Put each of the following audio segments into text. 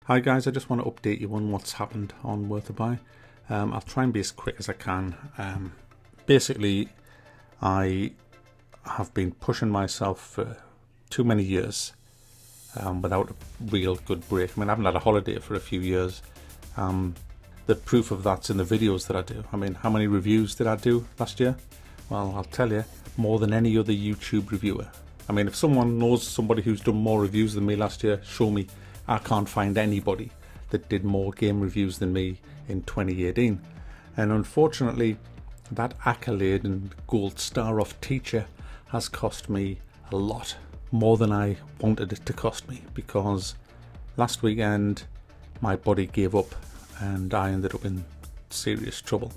Hi guys, I just want to update you on what's happened on Worth a Buy. I'll try and be as quick as I can. Basically, I have been pushing myself for too many years without a real good break. I mean, I haven't had a holiday for a few years. The proof of that's in the videos that I do. I mean, how many reviews did I do last year? Well, I'll tell you, more than any other YouTube reviewer. I mean, if someone knows somebody who's done more reviews than me last year, show me. I can't find anybody that did more game reviews than me in 2018. And unfortunately, that accolade and gold star of teacher has cost me a lot, more than I wanted it to cost me, because last weekend my body gave up and I ended up in serious trouble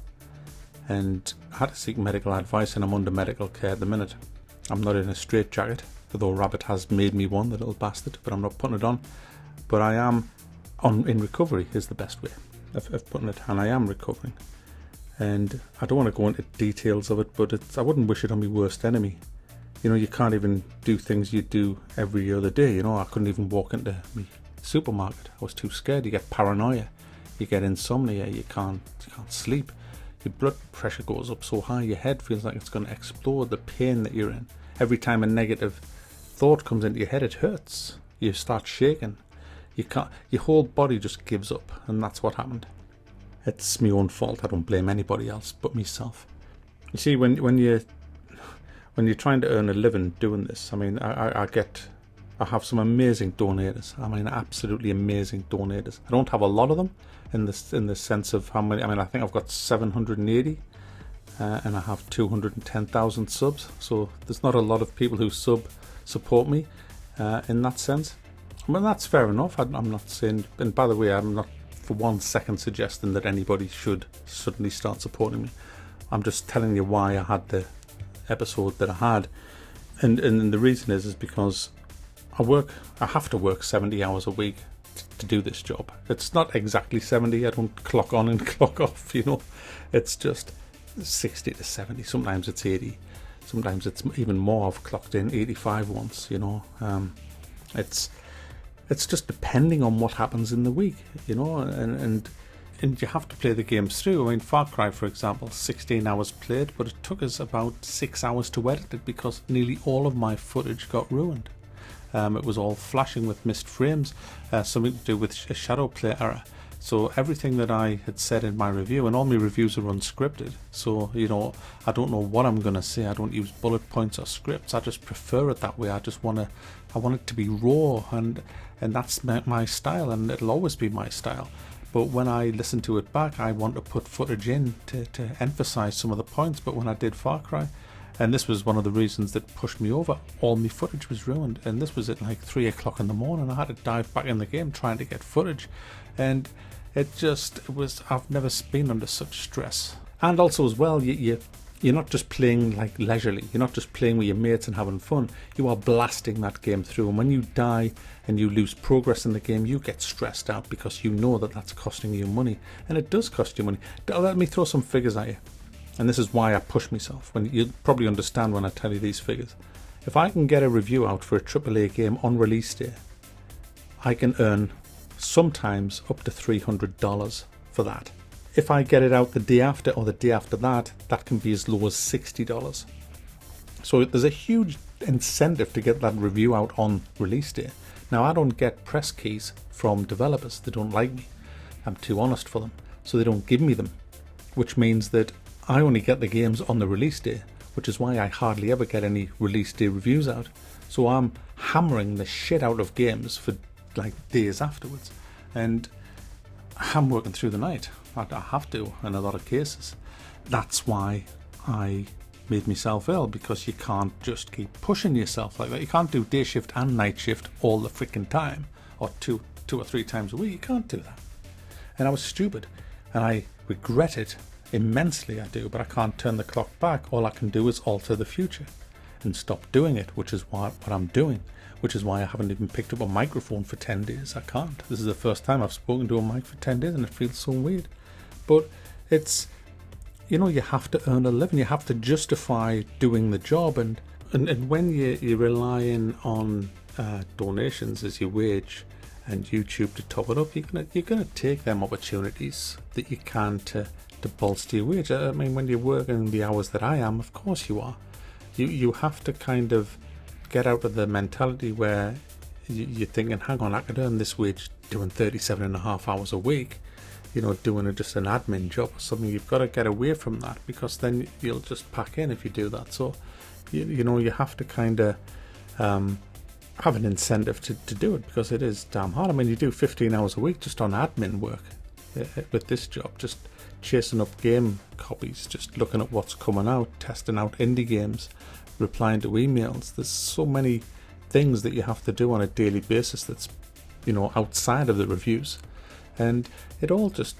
and had to seek medical advice, and I'm under medical care at the minute. I'm not in a straitjacket, although Rabbit has made me one, the little bastard, but I'm not putting it on. But I am in recovery is the best way of putting it, and I am recovering. And I don't want to go into details of it, but I wouldn't wish it on my worst enemy. You know, you can't even do things you do every other day. You know, I couldn't even walk into my supermarket. I was too scared. You get paranoia, you get insomnia, you can't sleep. Your blood pressure goes up so high, your head feels like it's going to explode. The pain that you're in. Every time a negative thought comes into your head, it hurts. You start shaking. Your whole body just gives up, and that's what happened. It's my own fault. I don't blame anybody else but myself. You see, when you're trying to earn a living doing this, I mean, I have some amazing donators. I mean, absolutely amazing donators. I don't have a lot of them in the sense of how many. I mean, I think I've got 780, and I have 210,000 subs. So there's not a lot of people who support me in that sense. I mean, that's fair enough. I'm not saying, and by the way, I'm not for 1 second suggesting that anybody should suddenly start supporting me. I'm just telling you why I had the episode that I had, and the reason is because I have to work 70 hours a week to do this job. It's not exactly 70. I don't clock on and clock off, you know. It's just 60 to 70. Sometimes it's 80. Sometimes it's even more. I've clocked in 85 once, you know. It's just depending on what happens in the week, you know, and you have to play the games through. I mean, Far Cry, for example, 16 hours played, but it took us about 6 hours to edit it because nearly all of my footage got ruined. It was all flashing with missed frames, something to do with a shadow play error. So everything that I had said in my review, and all my reviews are unscripted, so, you know, I don't know what I'm going to say. I don't use bullet points or scripts. I just prefer it that way. I want it to be raw, and that's my style, and it'll always be my style. But when I listen to it back, I want to put footage in to emphasize some of the points. But when I did Far Cry, and this was one of the reasons that pushed me over, all my footage was ruined, and this was at like 3 o'clock in the morning. I had to dive back in the game trying to get footage, and it was, I've never been under such stress. And also as well, you're not just playing like leisurely, you're not just playing with your mates and having fun, you are blasting that game through, and when you die and you lose progress in the game, you get stressed out because you know that that's costing you money, and it does cost you money. Let me throw some figures at you, and this is why I push myself. When you probably understand when I tell you these figures. If I can get a review out for a AAA game on release day, I can earn sometimes up to $300 for that. If I get it out the day after or the day after that, that can be as low as $60. So there's a huge incentive to get that review out on release day. Now, I don't get press keys from developers. They don't like me. I'm too honest for them. So they don't give me them, which means that I only get the games on the release day, which is why I hardly ever get any release day reviews out. So I'm hammering the shit out of games for like days afterwards, and I'm working through the night. I have to in a lot of cases. That's why I made myself ill, because you can't just keep pushing yourself like that. You can't do day shift and night shift all the freaking time, or two or three times a week. You can't do that. And I was stupid, and I regret it immensely. I do, but I can't turn the clock back. All I can do is alter the future and stop doing it, which is what I'm doing. Which is why I haven't even picked up a microphone for 10 days. I can't. This is the first time I've spoken to a mic for 10 days, and it feels so weird. But it's, you know, you have to earn a living. You have to justify doing the job. And when you're relying on donations as your wage, and YouTube to top it up, you're gonna take them opportunities that you can to bolster your wage. I mean, when you're working the hours that I am, of course you are. You have to kind of get out of the mentality where you're thinking, hang on, I could earn this wage doing 37.5 hours a week, doing just an admin job or something. You've got to get away from that, because then you'll just pack in if you do that. So you have to kind of have an incentive to do it, because it is damn hard. I mean, you do 15 hours a week just on admin work with this job, just chasing up game copies, just looking at what's coming out, testing out indie games, replying to emails. There's so many things that you have to do on a daily basis that's outside of the reviews, and it all just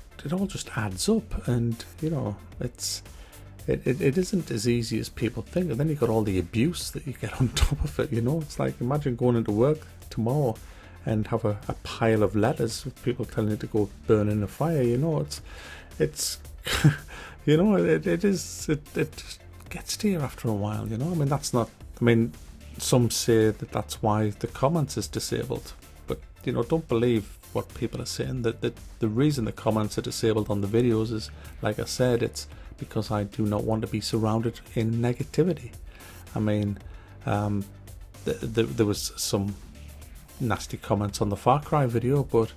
adds up. And it isn't as easy as people think. And then you've got all the abuse that you get on top of it. It's like, imagine going into work tomorrow and have a pile of letters with people telling you to go burn in a fire. It's it just gets to you after a while. I mean, some say that that's why the comments is disabled, but don't believe what people are saying. That the reason the comments are disabled on the videos is, like I said, it's because I do not want to be surrounded in negativity. I mean, there was some nasty comments on the Far Cry video, but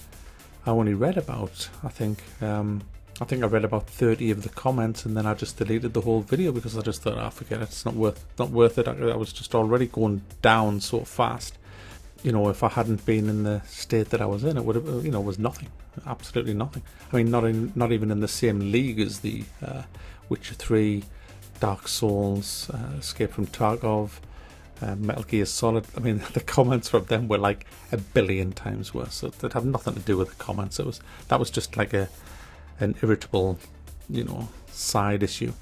I only read about, I think I read about 30 of the comments, and then I just deleted the whole video, because I just thought, forget it, it's not worth it. I was just already going down so fast. If I hadn't been in the state that I was in, it would have, was nothing, absolutely nothing. I mean, not even in the same league as the Witcher 3, Dark Souls, Escape from Tarkov, Metal Gear Solid. I mean, the comments from them were like 1 billion times worse. So that had nothing to do with the comments. That was just like an irritable, side issue.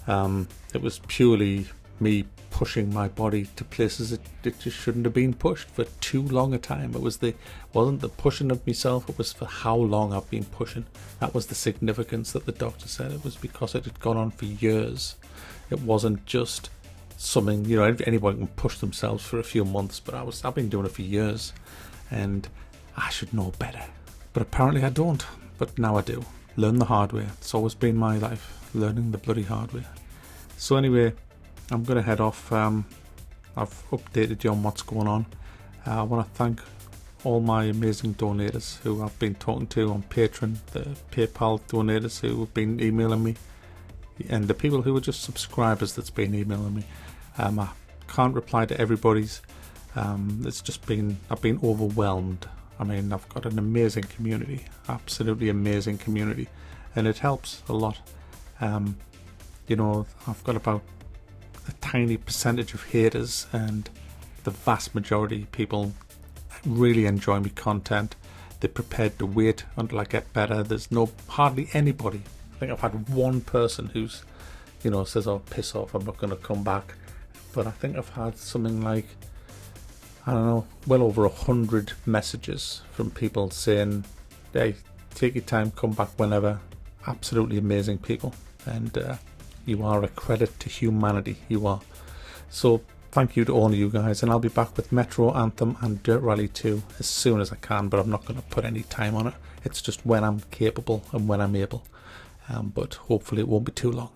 It was purely me pushing my body to places it just shouldn't have been pushed for too long a time. Wasn't the pushing of myself, it was for how long I've been pushing. That was the significance that the doctor said. It was because it had gone on for years. It wasn't just something, anyone can push themselves for a few months, but I've been doing it for years, and I should know better. But apparently I don't. But now I do. Learn the hard way. It's always been my life, learning the bloody hard way. So anyway, I'm going to head off. I've updated you on what's going on. I want to thank all my amazing donators who I've been talking to on Patreon, the PayPal donators who have been emailing me, and the people who are just subscribers that's been emailing me. I can't reply to everybody's. It's just been, I've been overwhelmed. I mean, I've got an amazing community, absolutely amazing community, and it helps a lot. I've got about a tiny percentage of haters, and the vast majority of people really enjoy my content. They're prepared to wait until I get better. There's hardly anybody. I think I've had one person who's, says, "Oh, piss off, I'm not going to come back." But I think I've had something like, I don't know, well over 100 messages from people saying, "Hey, take your time, come back whenever." Absolutely amazing people, and you are a credit to humanity. You are. So thank you to all of you guys, and I'll be back with Metro Anthem and Dirt Rally 2 as soon as I can, but I'm not going to put any time on it. It's just when I'm capable and when I'm able, but hopefully it won't be too long.